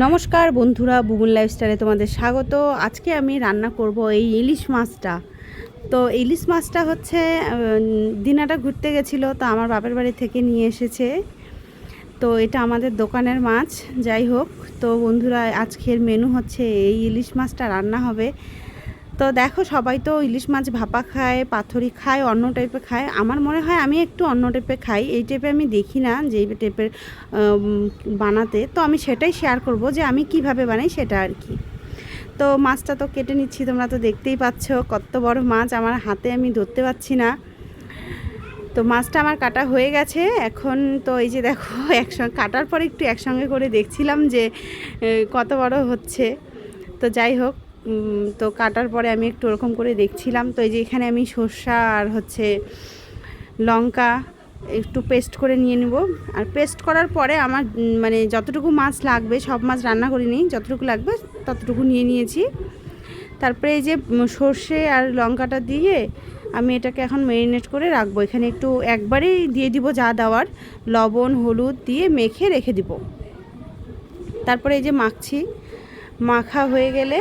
নমস্কার বন্ধুরা, বুবুল লাইফস্টাইলে তোমাদের স্বাগত। আজকে আমি রান্না করব এই ইলিশ মাছটা। তো ইলিশ মাছটা হচ্ছে দিনাটা ঘুরতে গেছিলো, তো আমার বাপের বাড়ি থেকে নিয়ে এসেছে। তো এটা আমাদের দোকানের মাছ। যাই হোক, তো বন্ধুরা আজকের মেনু হচ্ছে এই ইলিশ মাছটা রান্না হবে। তো দেখো, সবাই তো ইলিশ মাছ ভাপা খায়, পাথরি খায়, অন্য টাইপের খায়। আমার মনে হয় আমি একটু অন্য টাইপের খাই, এই টাইপের আমি দেখি না যে এই টাইপের বানাতে। তো আমি সেটাই শেয়ার করব যে আমি কিভাবে বানাই সেটা আর কি। তো মাছটা তো কেটে নিচ্ছি, তোমরা তো দেখতেই পাচ্ছ কত বড় মাছ, আমার হাতে আমি ধরতে পারছি না। তো মাছটা আমার কাটা হয়ে গেছে এখন। তো এই যে দেখো, একসঙ্গে কাটার পরে একটু একসঙ্গে করে দেখছিলাম যে কত বড় হচ্ছে। তো যাই হোক, তো কাটার পরে আমি একটু ওরকম করে দেখছিলাম। তো এই যে এখানে আমি সর্ষা আর হচ্ছে লঙ্কা একটু পেস্ট করে নিয়ে নেব। আর পেস্ট করার পরে আমার মানে যতটুকু মাছ লাগবে, সব মাছ রান্না করিনি, যতটুকু লাগবে ততটুকু নিয়ে নিয়েছি। তারপরে এই যে সর্ষে আর লঙ্কাটা দিয়ে আমি এটাকে এখন ম্যারিনেট করে রাখবো। এখানে একটু একবারেই দিয়ে দিব যা দেওয়ার, লবণ হলুদ দিয়ে মেখে রেখে দিব। তারপরে এই যে মাখছি, মাখা হয়ে গেলে,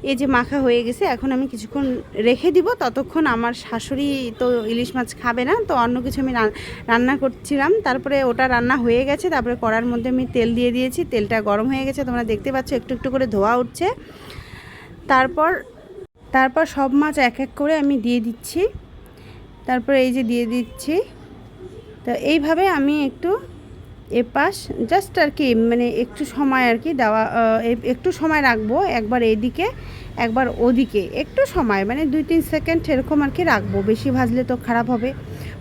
এই যে মাখা হয়ে গেছে, এখন আমি কিছুক্ষণ রেখে দিব। ততক্ষণ আমার শাশুড়ি তো ইলিশ মাছ খাবে না, তো অন্য কিছু আমি রান্না করছিলাম। তারপরে ওটা রান্না হয়ে গেছে। তারপরে কড়ার মধ্যে আমি তেল দিয়ে দিয়েছি, তেলটা গরম হয়ে গেছে, তোমরা দেখতে পাচ্ছ একটু একটু করে ধোয়া উঠছে। তারপর তারপর সব মাছ এক এক করে আমি দিয়ে দিচ্ছি। তারপরে এই যে দিয়ে দিচ্ছি। তো এইভাবে আমি একটু এপাশ জাস্ট আর কি, মানে একটু সময় আর কি দেওয়া, একটু সময় রাখবো, একবার এদিকে একবার ওদিকে, একটু সময় মানে 2-3 সেকেন্ড এরকম আর কি রাখবো। বেশি ভাজলে তো খারাপ হবে,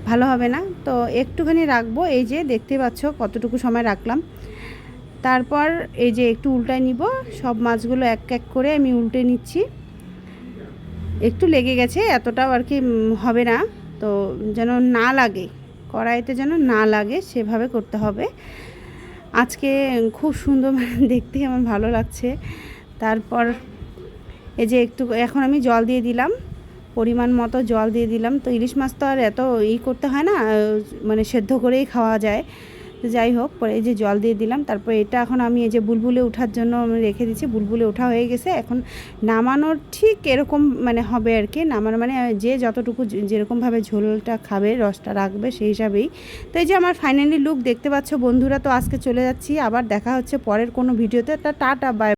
ভালো হবে না। তো একটুখানি রাখবো। এই যে দেখতে পাচ্ছ কতটুকু সময় রাখলাম। তারপর এই যে একটু উল্টায় নিব, সব মাছগুলো এক এক করে আমি উল্টে নিচ্ছি। একটু লেগে গেছে, এতটাও আর কি হবে না, তো যেন না লাগে কড়াইতে, যেন না লাগে সেভাবে করতে হবে। আজকে খুব সুন্দর দেখতে আমার ভালো লাগছে। তারপর এই যে একটু এখন আমি জল দিয়ে দিলাম, পরিমাণ মতো জল দিয়ে দিলাম। তো ইলিশ মাছ তো আর এত করতে হয় না, মানে সেদ্ধ করেই খাওয়া যায়। তো যাই হোক, পরে এই যে জল দিয়ে দিলাম। তারপর এটা এখন আমি এই যে বুলবুলে ওঠার জন্য আমি রেখে দিচ্ছি। বুলবুলে ওঠা হয়ে গেছে, এখন নামানোর ঠিক এরকম মানে হবে আর কি। নামানো মানে যে যতটুকু যেরকমভাবে ঝোলটা খাবে, রসটা রাখবে সেই হিসাবেই। তো এই যে আমার ফাইনালি লুক দেখতে পাচ্ছ বন্ধুরা। তো আজকে চলে যাচ্ছি, আবার দেখা হচ্ছে পরের কোনো ভিডিওতে। টাটা, বাই।